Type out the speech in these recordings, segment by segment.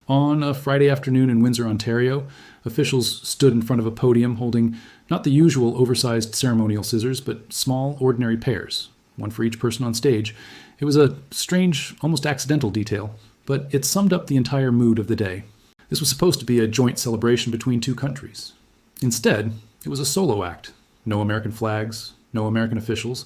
On a Friday afternoon in Windsor, Ontario, officials stood in front of a podium holding not the usual oversized ceremonial scissors, but small, ordinary pairs, one for each person on stage. It was a strange, almost accidental detail, but it summed up the entire mood of the day. This was supposed to be a joint celebration between two countries. Instead, it was a solo act. No American flags, no American officials,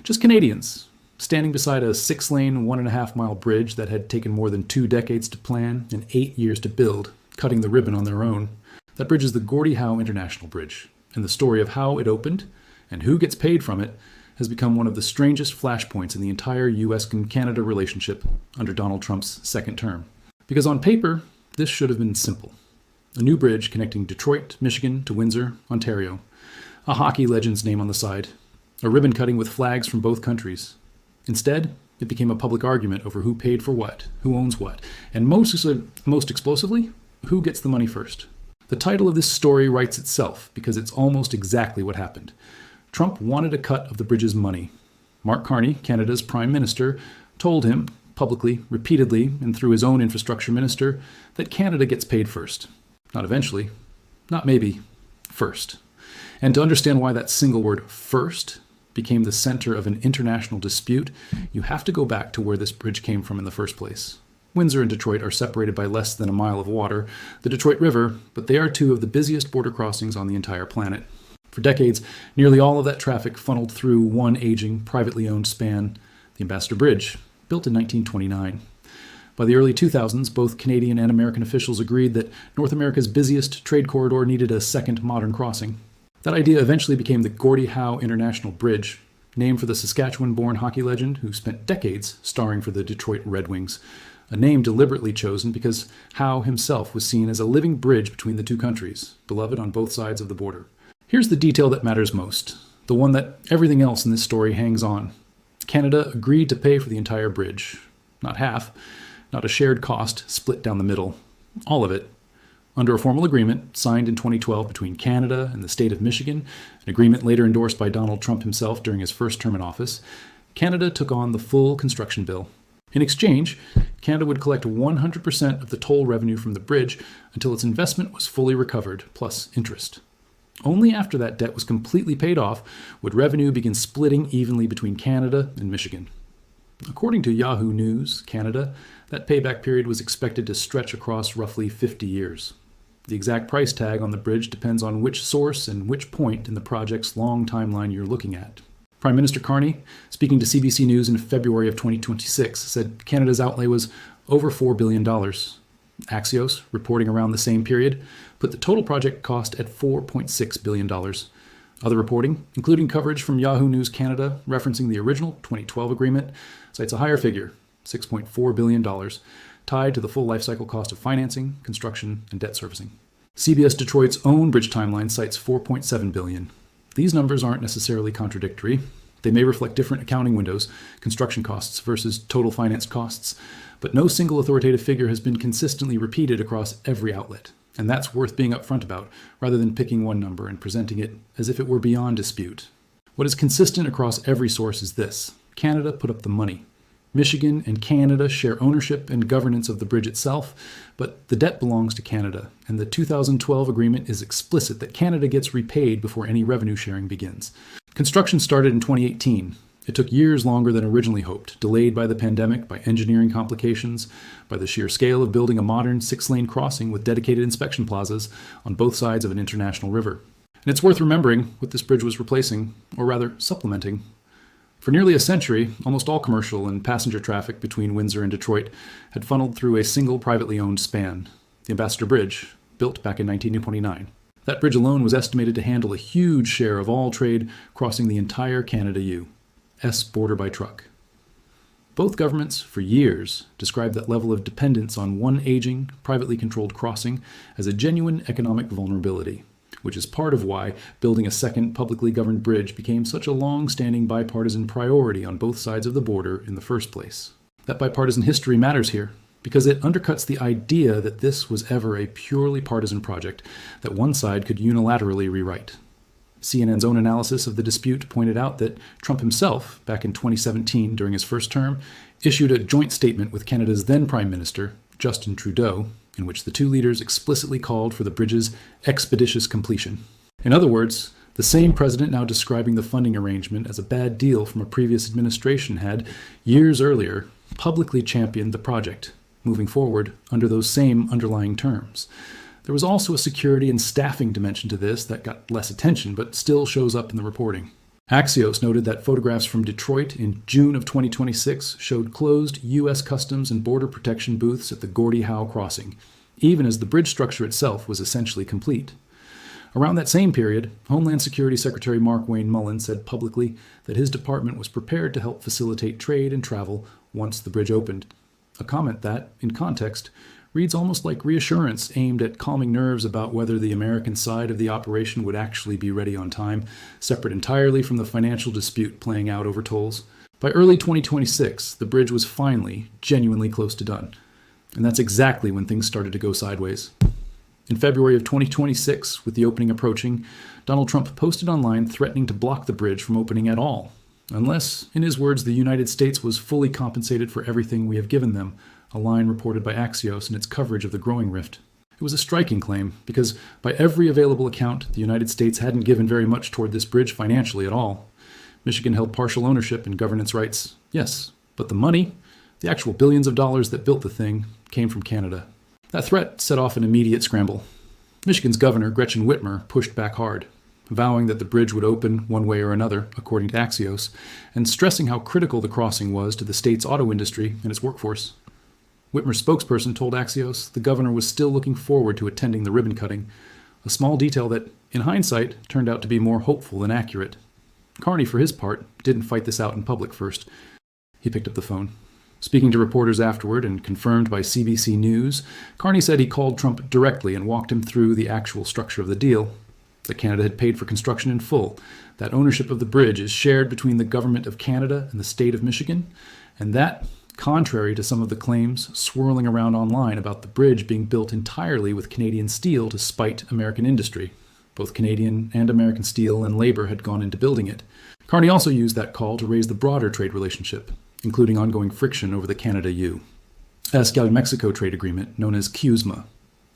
just Canadians, standing beside a 6-lane, 1.5-mile bridge that had taken more than 2 decades to plan and 8 years to build, cutting the ribbon on their own. That bridge is the Gordie Howe International Bridge, and the story of how it opened and who gets paid from it has become one of the strangest flashpoints in the entire U.S. and Canada relationship under Donald Trump's second term. Because on paper, this should have been simple. A new bridge connecting Detroit, Michigan to Windsor, Ontario. A hockey legend's name on the side. A ribbon cutting with flags from both countries. Instead, it became a public argument over who paid for what, who owns what, and most explosively, who gets the money first. The title of this story writes itself because it's almost exactly what happened. Trump wanted a cut of the bridge's money. Mark Carney, Canada's Prime Minister, told him, publicly, repeatedly, and through his own infrastructure minister, that Canada gets paid first. Not eventually, not maybe, first. And to understand why that single word, first, became the center of an international dispute, you have to go back to where this bridge came from in the first place. Windsor and Detroit are separated by less than a mile of water, the Detroit River, but they are two of the busiest border crossings on the entire planet. For decades, nearly all of that traffic funneled through one aging, privately owned span, the Ambassador Bridge, built in 1929. By the early 2000s, both Canadian and American officials agreed that North America's busiest trade corridor needed a second modern crossing. That idea eventually became the Gordie Howe International Bridge, named for the Saskatchewan-born hockey legend who spent decades starring for the Detroit Red Wings, a name deliberately chosen because Howe himself was seen as a living bridge between the two countries, beloved on both sides of the border. Here's the detail that matters most, the one that everything else in this story hangs on. Canada agreed to pay for the entire bridge. Not half, not a shared cost split down the middle. All of it. Under a formal agreement signed in 2012 between Canada and the state of Michigan, an agreement later endorsed by Donald Trump himself during his first term in office, Canada took on the full construction bill. In exchange, Canada would collect 100% of the toll revenue from the bridge until its investment was fully recovered, plus interest. Only after that debt was completely paid off would revenue begin splitting evenly between Canada and Michigan. According to Yahoo News, Canada, that payback period was expected to stretch across roughly 50 years. The exact price tag on the bridge depends on which source and which point in the project's long timeline you're looking at. Prime Minister Carney, speaking to CBC News in February of 2026, said Canada's outlay was over $4 billion. Axios, reporting around the same period, put the total project cost at $4.6 billion. Other reporting, including coverage from Yahoo News Canada referencing the original 2012 agreement, cites a higher figure, $6.4 billion, tied to the full lifecycle cost of financing, construction, and debt servicing. CBS Detroit's own bridge timeline cites $4.7 billion. These numbers aren't necessarily contradictory. They may reflect different accounting windows, construction costs versus total financed costs, but no single authoritative figure has been consistently repeated across every outlet. And that's worth being upfront about, rather than picking one number and presenting it as if it were beyond dispute. What is consistent across every source is this: Canada put up the money. Michigan and Canada share ownership and governance of the bridge itself, but the debt belongs to Canada, and the 2012 agreement is explicit that Canada gets repaid before any revenue sharing begins. Construction started in 2018. It took years longer than originally hoped, delayed by the pandemic, by engineering complications, by the sheer scale of building a modern 6-lane crossing with dedicated inspection plazas on both sides of an international river. And it's worth remembering what this bridge was replacing, or rather supplementing. For nearly a century, almost all commercial and passenger traffic between Windsor and Detroit had funneled through a single privately owned span, the Ambassador Bridge, built back in 1929. That bridge alone was estimated to handle a huge share of all trade crossing the entire Canada-U.S. border by truck. Both governments, for years, described that level of dependence on one aging, privately controlled crossing as a genuine economic vulnerability, which is part of why building a second publicly governed bridge became such a long-standing bipartisan priority on both sides of the border in the first place. That bipartisan history matters here, because it undercuts the idea that this was ever a purely partisan project that one side could unilaterally rewrite. CNN's own analysis of the dispute pointed out that Trump himself, back in 2017 during his first term, issued a joint statement with Canada's then Prime Minister, Justin Trudeau, in which the two leaders explicitly called for the bridge's expeditious completion. In other words, the same president now describing the funding arrangement as a bad deal from a previous administration had, years earlier, publicly championed the project, moving forward under those same underlying terms. There was also a security and staffing dimension to this that got less attention, but still shows up in the reporting. Axios noted that photographs from Detroit in June of 2026 showed closed U.S. Customs and Border Protection booths at the Gordie Howe crossing, even as the bridge structure itself was essentially complete. Around that same period, Homeland Security Secretary Mark Wayne Mullen said publicly that his department was prepared to help facilitate trade and travel once the bridge opened, a comment that, in context, reads almost like reassurance aimed at calming nerves about whether the American side of the operation would actually be ready on time, separate entirely from the financial dispute playing out over tolls. By early 2026, the bridge was finally genuinely close to done, and that's exactly when things started to go sideways. In February of 2026, with the opening approaching, Donald Trump posted online threatening to block the bridge from opening at all, unless, in his words, the United States was fully compensated for everything we have given them, a line reported by Axios in its coverage of the growing rift. It was a striking claim, because by every available account, the United States hadn't given very much toward this bridge financially at all. Michigan held partial ownership and governance rights, yes, but the money, the actual billions of dollars that built the thing, came from Canada. That threat set off an immediate scramble. Michigan's governor, Gretchen Whitmer, pushed back hard, vowing that the bridge would open one way or another, according to Axios, and stressing how critical the crossing was to the state's auto industry and its workforce. Whitmer's spokesperson told Axios the governor was still looking forward to attending the ribbon cutting, a small detail that, in hindsight, turned out to be more hopeful than accurate. Carney, for his part, didn't fight this out in public first. He picked up the phone. Speaking to reporters afterward and confirmed by CBC News, Carney said he called Trump directly and walked him through the actual structure of the deal, that Canada had paid for construction in full, that ownership of the bridge is shared between the government of Canada and the state of Michigan, and that, contrary to some of the claims swirling around online about the bridge being built entirely with Canadian steel to spite American industry, both Canadian and American steel and labor had gone into building it. Carney also used that call to raise the broader trade relationship, including ongoing friction over the Canada-U.S.-Mexico trade agreement, known as CUSMA.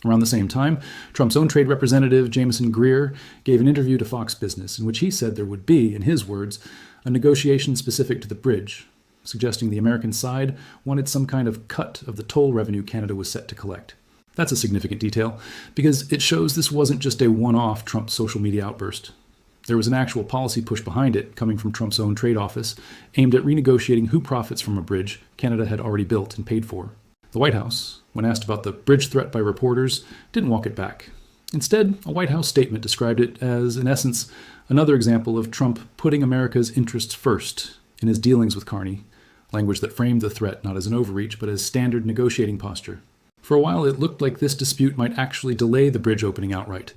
Around the same time, Trump's own trade representative, Jameson Greer, gave an interview to Fox Business in which he said there would be, in his words, a negotiation specific to the bridge, suggesting the American side wanted some kind of cut of the toll revenue Canada was set to collect. That's a significant detail, because it shows this wasn't just a one-off Trump social media outburst. There was an actual policy push behind it, coming from Trump's own trade office, aimed at renegotiating who profits from a bridge Canada had already built and paid for. The White House, when asked about the bridge threat by reporters, didn't walk it back. Instead, a White House statement described it as, in essence, another example of Trump putting America's interests first in his dealings with Carney, language that framed the threat not as an overreach but as standard negotiating posture. For a while, it looked like this dispute might actually delay the bridge opening outright.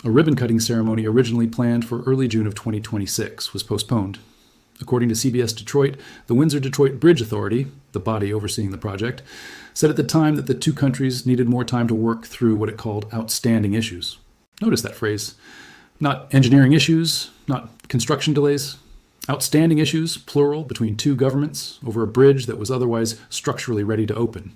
A ribbon-cutting ceremony originally planned for early June of 2026 was postponed. According to CBS Detroit, the Windsor-Detroit Bridge Authority, the body overseeing the project, said at the time that the two countries needed more time to work through what it called outstanding issues. Notice that phrase. Not engineering issues, not construction delays. Outstanding issues, plural, between two governments over a bridge that was otherwise structurally ready to open.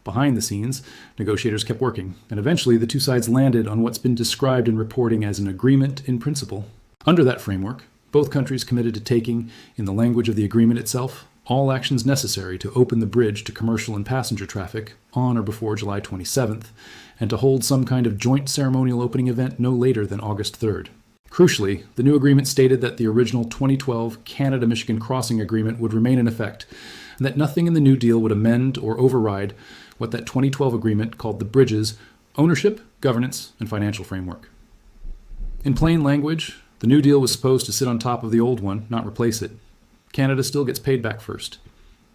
Behind the scenes, negotiators kept working, and eventually the two sides landed on what's been described in reporting as an agreement in principle. Under that framework, both countries committed to taking, in the language of the agreement itself, all actions necessary to open the bridge to commercial and passenger traffic on or before July 27th, and to hold some kind of joint ceremonial opening event no later than August 3rd. Crucially, the new agreement stated that the original 2012 Canada-Michigan crossing agreement would remain in effect, and that nothing in the new deal would amend or override what that 2012 agreement called the bridge's ownership, governance, and financial framework. In plain language, the new deal was supposed to sit on top of the old one, not replace it. Canada still gets paid back first.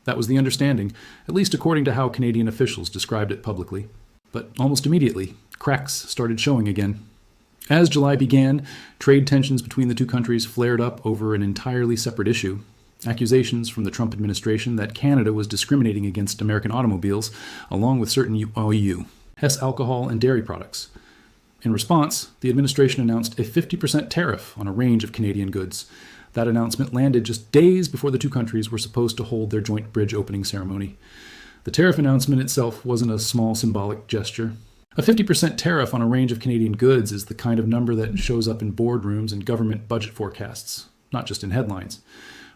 That was the understanding, at least according to how Canadian officials described it publicly. But almost immediately, cracks started showing again. As July began, trade tensions between the two countries flared up over an entirely separate issue. Accusations from the Trump administration that Canada was discriminating against American automobiles, along with certain OEU, Hess alcohol and dairy products. In response, the administration announced a 50% tariff on a range of Canadian goods. That announcement landed just days before the two countries were supposed to hold their joint bridge opening ceremony. The tariff announcement itself wasn't a small symbolic gesture. A 50% tariff on a range of Canadian goods is the kind of number that shows up in boardrooms and government budget forecasts, not just in headlines.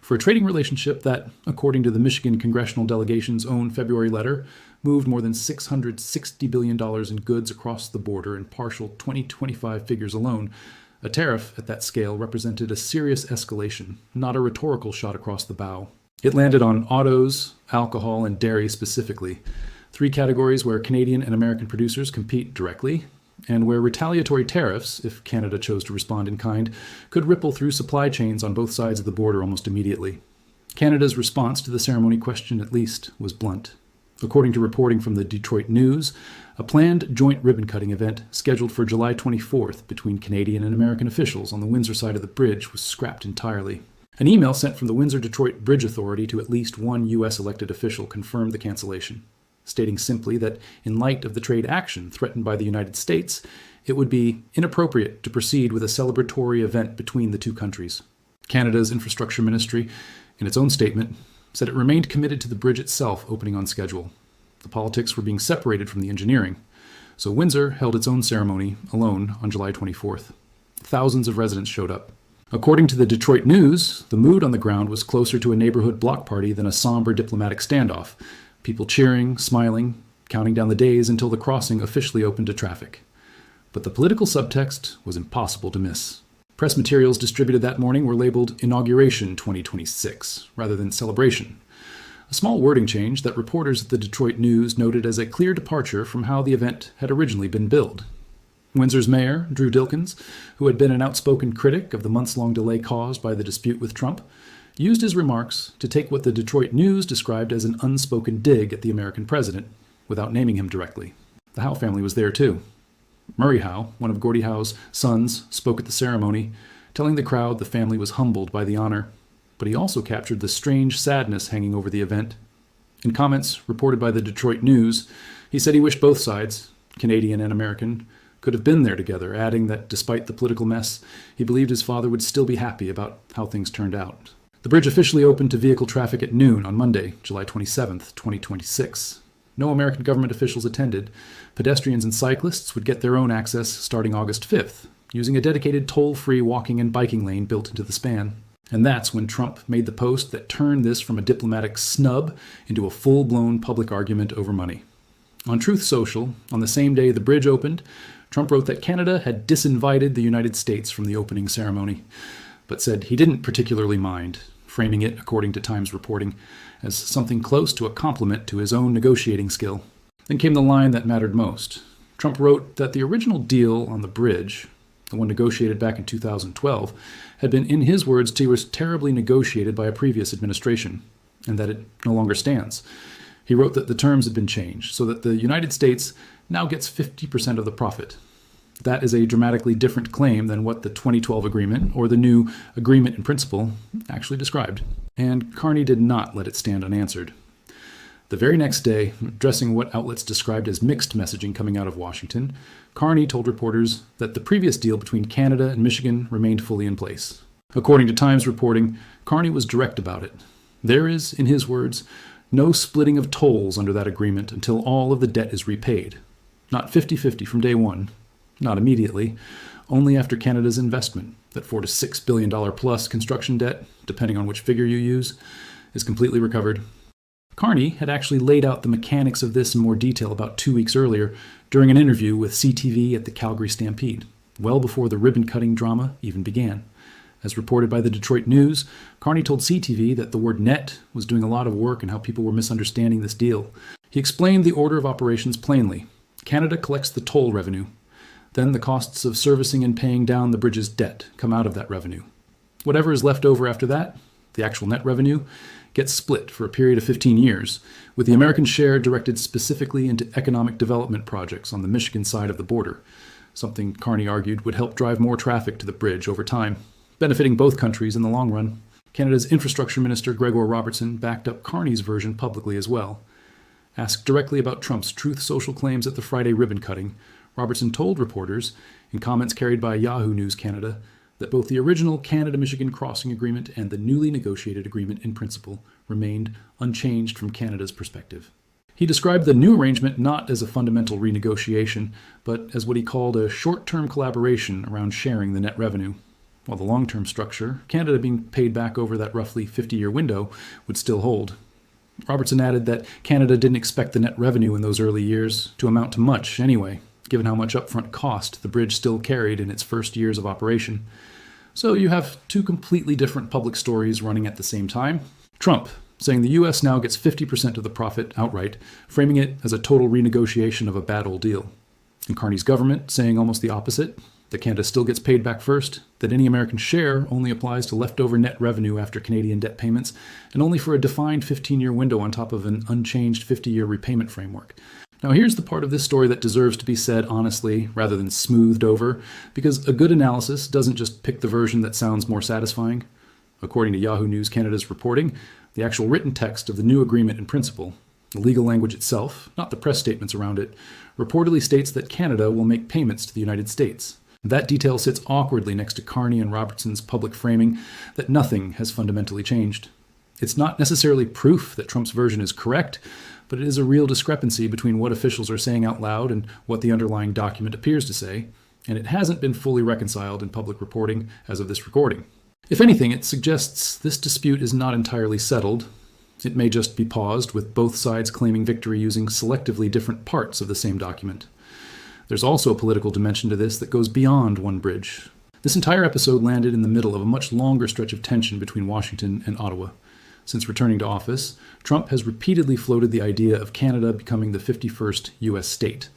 For a trading relationship that, according to the Michigan Congressional Delegation's own February letter, moved more than $660 billion in goods across the border in partial 2025 figures alone, a tariff at that scale represented a serious escalation, not a rhetorical shot across the bow. It landed on autos, alcohol, and dairy specifically, three categories where Canadian and American producers compete directly, and where retaliatory tariffs, if Canada chose to respond in kind, could ripple through supply chains on both sides of the border almost immediately. Canada's response to the ceremony question, at least, was blunt. According to reporting from the Detroit News, a planned joint ribbon-cutting event scheduled for July 24th between Canadian and American officials on the Windsor side of the bridge was scrapped entirely. An email sent from the Windsor-Detroit Bridge Authority to at least one U.S. elected official confirmed the cancellation, stating simply that in light of the trade action threatened by the United States, it would be inappropriate to proceed with a celebratory event between the two countries. Canada's Infrastructure Ministry, in its own statement, said it remained committed to the bridge itself opening on schedule. The politics were being separated from the engineering, so Windsor held its own ceremony alone on July 24th. Thousands of residents showed up. According to the Detroit News, the mood on the ground was closer to a neighborhood block party than a somber diplomatic standoff, people cheering, smiling, counting down the days until the crossing officially opened to traffic. But the political subtext was impossible to miss. Press materials distributed that morning were labeled Inauguration 2026 rather than Celebration, a small wording change that reporters at the Detroit News noted as a clear departure from how the event had originally been billed. Windsor's mayor, Drew Dilkins, who had been an outspoken critic of the months-long delay caused by the dispute with Trump, used his remarks to take what the Detroit News described as an unspoken dig at the American president, without naming him directly. The Howe family was there too. Murray Howe, one of Gordie Howe's sons, spoke at the ceremony, telling the crowd the family was humbled by the honor, but he also captured the strange sadness hanging over the event. In comments reported by the Detroit News, he said he wished both sides, Canadian and American, could have been there together, adding that despite the political mess, he believed his father would still be happy about how things turned out. The bridge officially opened to vehicle traffic at noon on Monday, July 27th, 2026. No American government officials attended. Pedestrians and cyclists would get their own access starting August 5th, using a dedicated toll-free walking and biking lane built into the span. And that's when Trump made the post that turned this from a diplomatic snub into a full-blown public argument over money. On Truth Social, on the same day the bridge opened, Trump wrote that Canada had disinvited the United States from the opening ceremony, but said he didn't particularly mind, framing it, according to Times reporting, as something close to a compliment to his own negotiating skill. Then came the line that mattered most. Trump wrote that the original deal on the bridge, the one negotiated back in 2012, had been, in his words, terribly negotiated by a previous administration, and that it no longer stands. He wrote that the terms had been changed, so that the United States now gets 50% of the profit. That is a dramatically different claim than what the 2012 agreement, or the new agreement in principle, actually described. And Carney did not let it stand unanswered. The very next day, addressing what outlets described as mixed messaging coming out of Washington, Carney told reporters that the previous deal between Canada and Michigan remained fully in place. According to Times reporting, Carney was direct about it. There is, in his words, no splitting of tolls under that agreement until all of the debt is repaid. Not 50-50 from day one, not immediately, only after Canada's investment, that $4 to $6 billion plus construction debt, depending on which figure you use, is completely recovered. Carney had actually laid out the mechanics of this in more detail about 2 weeks earlier during an interview with CTV at the Calgary Stampede, well before the ribbon-cutting drama even began. As reported by the Detroit News, Carney told CTV that the word net was doing a lot of work in how people were misunderstanding this deal. He explained the order of operations plainly. Canada collects the toll revenue. Then the costs of servicing and paying down the bridge's debt come out of that revenue. Whatever is left over after that, the actual net revenue, gets split for a period of 15 years, with the American share directed specifically into economic development projects on the Michigan side of the border, something Carney argued would help drive more traffic to the bridge over time, benefiting both countries in the long run. Canada's Infrastructure Minister Gregor Robertson backed up Carney's version publicly as well. Asked directly about Trump's Truth Social claims at the Friday ribbon cutting, Robertson told reporters, in comments carried by Yahoo News Canada, that both the original Canada-Michigan crossing agreement and the newly negotiated agreement in principle remained unchanged from Canada's perspective. He described the new arrangement not as a fundamental renegotiation, but as what he called a short-term collaboration around sharing the net revenue. While the long-term structure, Canada being paid back over that roughly 50-year window, would still hold. Robertson added that Canada didn't expect the net revenue in those early years to amount to much anyway, given how much upfront cost the bridge still carried in its first years of operation. So you have two completely different public stories running at the same time. Trump saying the U.S. now gets 50% of the profit outright, framing it as a total renegotiation of a bad old deal. And Carney's government saying almost the opposite, that Canada still gets paid back first, that any American share only applies to leftover net revenue after Canadian debt payments, and only for a defined 15-year window on top of an unchanged 50-year repayment framework. Now here's the part of this story that deserves to be said honestly rather than smoothed over, because a good analysis doesn't just pick the version that sounds more satisfying. According to Yahoo News Canada's reporting, the actual written text of the new agreement in principle, the legal language itself, not the press statements around it, reportedly states that Canada will make payments to the United States. That detail sits awkwardly next to Carney and Robertson's public framing that nothing has fundamentally changed. It's not necessarily proof that Trump's version is correct, but it is a real discrepancy between what officials are saying out loud and what the underlying document appears to say, and it hasn't been fully reconciled in public reporting as of this recording. If anything, it suggests this dispute is not entirely settled. It may just be paused, with both sides claiming victory using selectively different parts of the same document. There's also a political dimension to this that goes beyond one bridge. This entire episode landed in the middle of a much longer stretch of tension between Washington and Ottawa. Since returning to office, Trump has repeatedly floated the idea of Canada becoming the 51st U.S. state.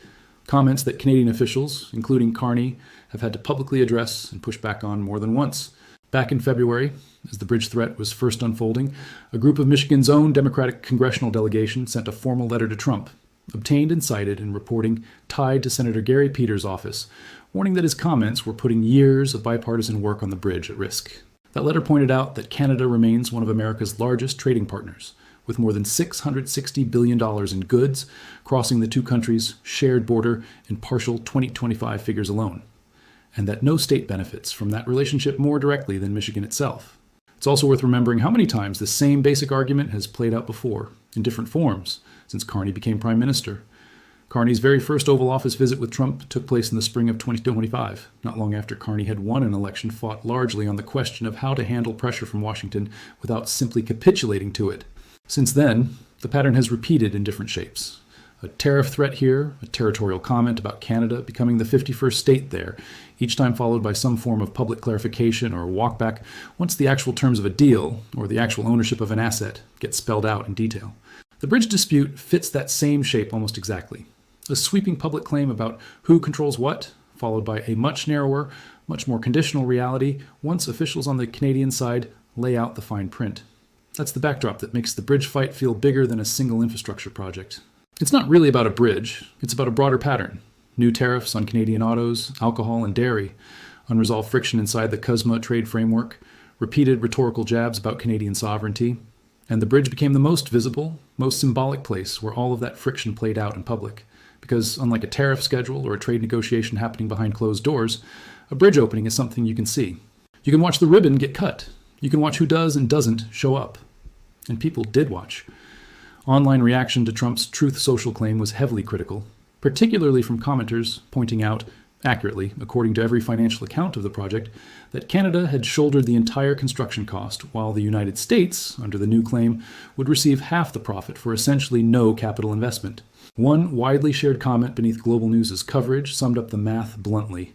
Comments that Canadian officials, including Carney, have had to publicly address and push back on more than once. Back in February, as the bridge threat was first unfolding, a group of Michigan's own Democratic congressional delegation sent a formal letter to Trump, obtained and cited in reporting tied to Senator Gary Peters' office, warning that his comments were putting years of bipartisan work on the bridge at risk. That letter pointed out that Canada remains one of America's largest trading partners, with more than $660 billion in goods crossing the two countries' shared border in partial 2025 figures alone, and that no state benefits from that relationship more directly than Michigan itself. It's also worth remembering how many times the same basic argument has played out before, in different forms, since Carney became prime minister. Carney's very first Oval Office visit with Trump took place in the spring of 2025, not long after Carney had won an election fought largely on the question of how to handle pressure from Washington without simply capitulating to it. Since then, the pattern has repeated in different shapes. A tariff threat here, a territorial comment about Canada becoming the 51st state there, each time followed by some form of public clarification or walkback once the actual terms of a deal or the actual ownership of an asset get spelled out in detail. The bridge dispute fits that same shape almost exactly. A sweeping public claim about who controls what, followed by a much narrower, much more conditional reality once officials on the Canadian side lay out the fine print. That's the backdrop that makes the bridge fight feel bigger than a single infrastructure project. It's not really about a bridge, it's about a broader pattern. New tariffs on Canadian autos, alcohol, and dairy, unresolved friction inside the CUSMA trade framework, repeated rhetorical jabs about Canadian sovereignty, and the bridge became the most visible, most symbolic place where all of that friction played out in public. Because unlike a tariff schedule or a trade negotiation happening behind closed doors, a bridge opening is something you can see. You can watch the ribbon get cut. You can watch who does and doesn't show up. And people did watch. Online reaction to Trump's Truth Social claim was heavily critical, particularly from commenters pointing out, accurately, according to every financial account of the project, that Canada had shouldered the entire construction cost, while the United States, under the new claim, would receive half the profit for essentially no capital investment. One widely shared comment beneath Global News' coverage summed up the math bluntly.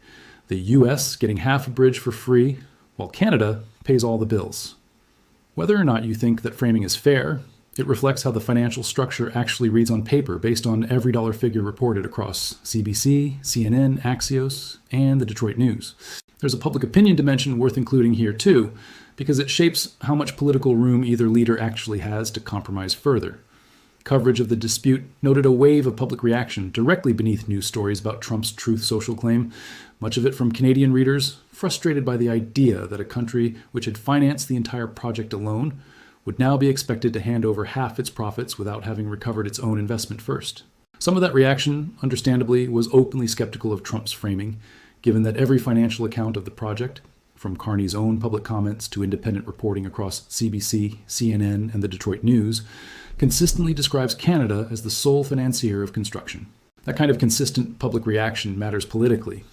The U.S. getting half a bridge for free, while Canada pays all the bills. Whether or not you think that framing is fair, it reflects how the financial structure actually reads on paper based on every dollar figure reported across CBC, CNN, Axios, and the Detroit News. There's a public opinion dimension worth including here too, because it shapes how much political room either leader actually has to compromise further. Coverage of the dispute noted a wave of public reaction directly beneath news stories about Trump's Truth Social claim, much of it from Canadian readers frustrated by the idea that a country which had financed the entire project alone would now be expected to hand over half its profits without having recovered its own investment first. Some of that reaction, understandably, was openly skeptical of Trump's framing, given that every financial account of the project, from Carney's own public comments to independent reporting across CBC, CNN, and the Detroit News, consistently describes Canada as the sole financier of construction. That kind of consistent public reaction matters politically,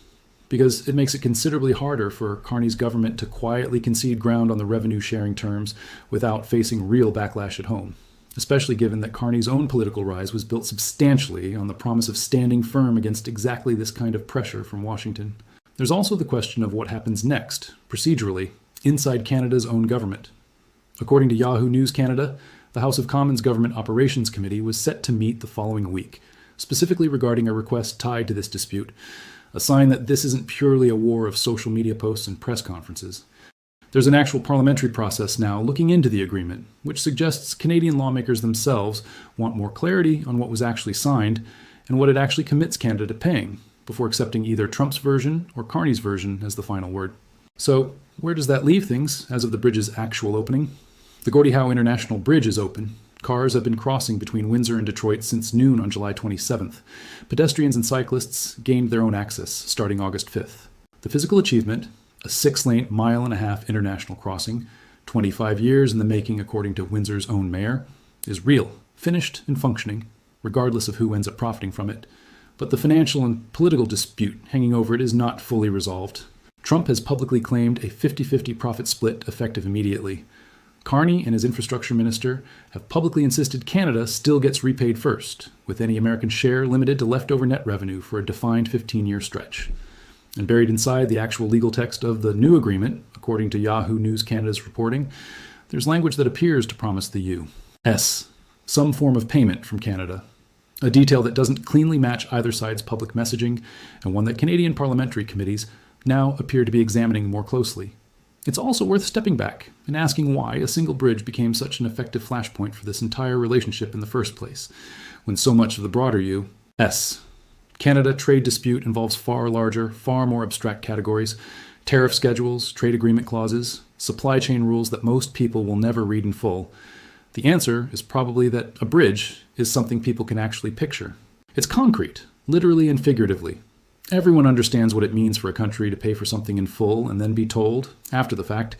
because it makes it considerably harder for Carney's government to quietly concede ground on the revenue-sharing terms without facing real backlash at home, especially given that Carney's own political rise was built substantially on the promise of standing firm against exactly this kind of pressure from Washington. There's also the question of what happens next, procedurally, inside Canada's own government. According to Yahoo News Canada, the House of Commons Government Operations Committee was set to meet the following week, specifically regarding a request tied to this dispute, a sign that this isn't purely a war of social media posts and press conferences. There's an actual parliamentary process now looking into the agreement, which suggests Canadian lawmakers themselves want more clarity on what was actually signed and what it actually commits Canada to paying, before accepting either Trump's version or Carney's version as the final word. So, where does that leave things as of the bridge's actual opening? The Gordie Howe International Bridge is open. Cars have been crossing between Windsor and Detroit since noon on July 27th. Pedestrians and cyclists gained their own access starting August 5th. The physical achievement, a 6-lane, mile-and-a-half international crossing, 25 years in the making according to Windsor's own mayor, is real, finished, and functioning, regardless of who ends up profiting from it. But the financial and political dispute hanging over it is not fully resolved. Trump has publicly claimed a 50-50 profit split effective immediately. Carney and his infrastructure minister have publicly insisted Canada still gets repaid first, with any American share limited to leftover net revenue for a defined 15-year stretch. And buried inside the actual legal text of the new agreement, according to Yahoo News Canada's reporting, there's language that appears to promise the U.S. some form of payment from Canada, a detail that doesn't cleanly match either side's public messaging, and one that Canadian parliamentary committees now appear to be examining more closely. It's also worth stepping back and asking why a single bridge became such an effective flashpoint for this entire relationship in the first place, when so much of the broader U.S. Canada trade dispute involves far larger, far more abstract categories: tariff schedules, trade agreement clauses, supply chain rules that most people will never read in full. The answer is probably that a bridge is something people can actually picture. It's concrete, literally and figuratively. Everyone understands what it means for a country to pay for something in full and then be told, after the fact,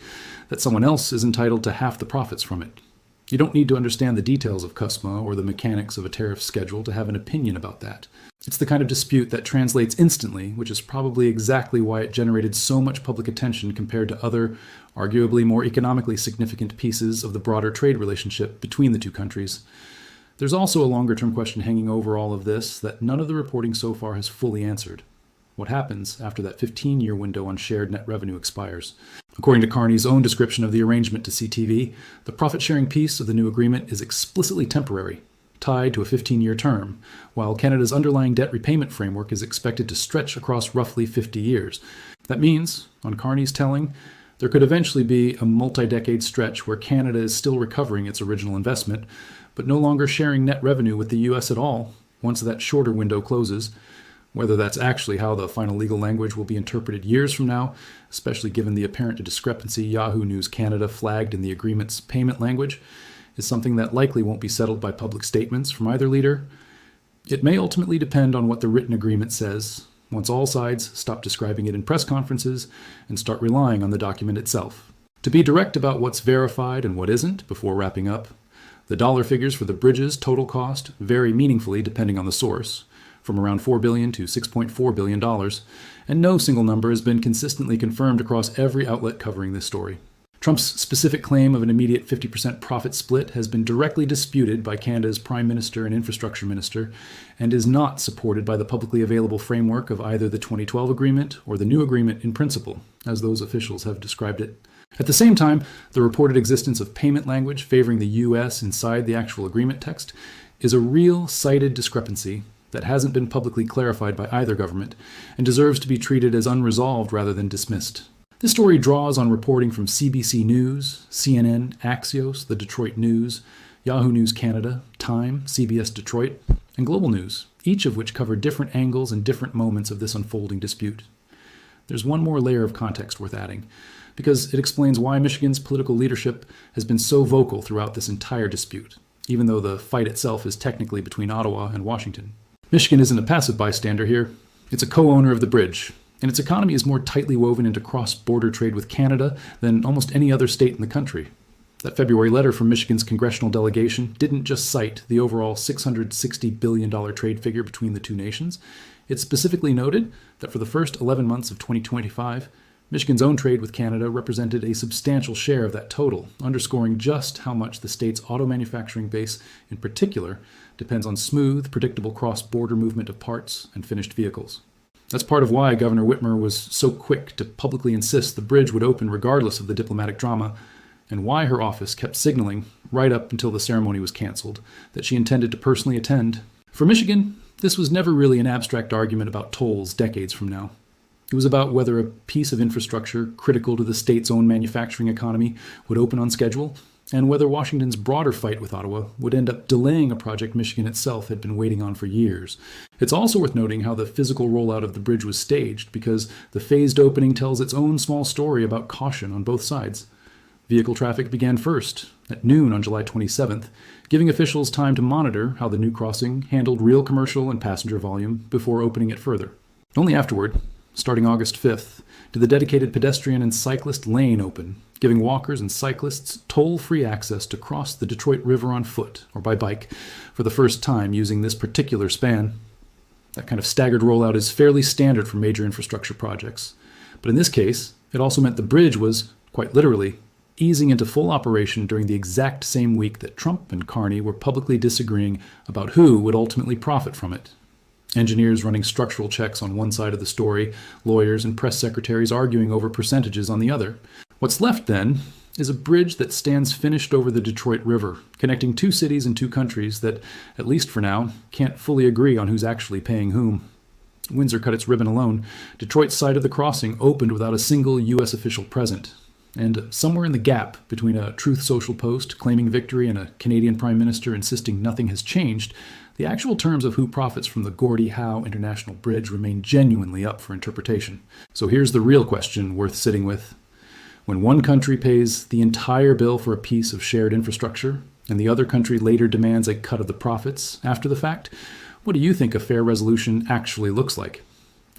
that someone else is entitled to half the profits from it. You don't need to understand the details of CUSMA or the mechanics of a tariff schedule to have an opinion about that. It's the kind of dispute that translates instantly, which is probably exactly why it generated so much public attention compared to other, arguably more economically significant pieces of the broader trade relationship between the two countries. There's also a longer-term question hanging over all of this that none of the reporting so far has fully answered. What happens after that 15-year window on shared net revenue expires? According to Carney's own description of the arrangement to CTV, the profit-sharing piece of the new agreement is explicitly temporary, tied to a 15-year term, while Canada's underlying debt repayment framework is expected to stretch across roughly 50 years. That means, on Carney's telling, there could eventually be a multi-decade stretch where Canada is still recovering its original investment, but no longer sharing net revenue with the U.S. at all once that shorter window closes. Whether that's actually how the final legal language will be interpreted years from now, especially given the apparent discrepancy Yahoo News Canada flagged in the agreement's payment language, is something that likely won't be settled by public statements from either leader. It may ultimately depend on what the written agreement says, once all sides stop describing it in press conferences and start relying on the document itself. To be direct about what's verified and what isn't before wrapping up, the dollar figures for the bridge's total cost vary meaningfully depending on the source, from around $4 billion to $6.4 billion, and no single number has been consistently confirmed across every outlet covering this story. Trump's specific claim of an immediate 50% profit split has been directly disputed by Canada's Prime Minister and Infrastructure Minister, and is not supported by the publicly available framework of either the 2012 agreement or the new agreement in principle, as those officials have described it. At the same time, the reported existence of payment language favoring the U.S. inside the actual agreement text is a real cited discrepancy that hasn't been publicly clarified by either government and deserves to be treated as unresolved rather than dismissed. This story draws on reporting from CBC News, CNN, Axios, the Detroit News, Yahoo News Canada, Time, CBS Detroit, and Global News, each of which cover different angles and different moments of this unfolding dispute. There's one more layer of context worth adding, because it explains why Michigan's political leadership has been so vocal throughout this entire dispute, even though the fight itself is technically between Ottawa and Washington. Michigan isn't a passive bystander here. It's a co-owner of the bridge, and its economy is more tightly woven into cross-border trade with Canada than almost any other state in the country. That February letter from Michigan's congressional delegation didn't just cite the overall $660 billion trade figure between the two nations. It specifically noted that for the first 11 months of 2025, Michigan's own trade with Canada represented a substantial share of that total, underscoring just how much the state's auto manufacturing base, in particular, depends on smooth, predictable cross-border movement of parts and finished vehicles. That's part of why Governor Whitmer was so quick to publicly insist the bridge would open regardless of the diplomatic drama, and why her office kept signaling, right up until the ceremony was canceled, that she intended to personally attend. For Michigan, this was never really an abstract argument about tolls decades from now. It was about whether a piece of infrastructure critical to the state's own manufacturing economy would open on schedule, and whether Washington's broader fight with Ottawa would end up delaying a project Michigan itself had been waiting on for years. It's also worth noting how the physical rollout of the bridge was staged, because the phased opening tells its own small story about caution on both sides. Vehicle traffic began first, at noon on July 27th, giving officials time to monitor how the new crossing handled real commercial and passenger volume before opening it further. Only afterward, starting August 5th, did the dedicated pedestrian and cyclist lane open, giving walkers and cyclists toll-free access to cross the Detroit River on foot or by bike for the first time using this particular span. That kind of staggered rollout is fairly standard for major infrastructure projects. But in this case, it also meant the bridge was, quite literally, easing into full operation during the exact same week that Trump and Carney were publicly disagreeing about who would ultimately profit from it. Engineers running structural checks on one side of the story, lawyers and press secretaries arguing over percentages on the other. What's left, then, is a bridge that stands finished over the Detroit River, connecting two cities and two countries that, at least for now, can't fully agree on who's actually paying whom. Windsor cut its ribbon alone. Detroit's side of the crossing opened without a single U.S. official present. And somewhere in the gap between a Truth Social post claiming victory and a Canadian Prime Minister insisting nothing has changed, the actual terms of who profits from the Gordie Howe International Bridge remain genuinely up for interpretation. So here's the real question worth sitting with. When one country pays the entire bill for a piece of shared infrastructure, and the other country later demands a cut of the profits after the fact, what do you think a fair resolution actually looks like?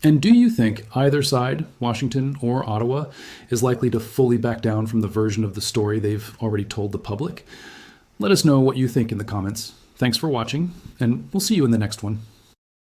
And do you think either side, Washington or Ottawa, is likely to fully back down from the version of the story they've already told the public? Let us know what you think in the comments. Thanks for watching, and we'll see you in the next one.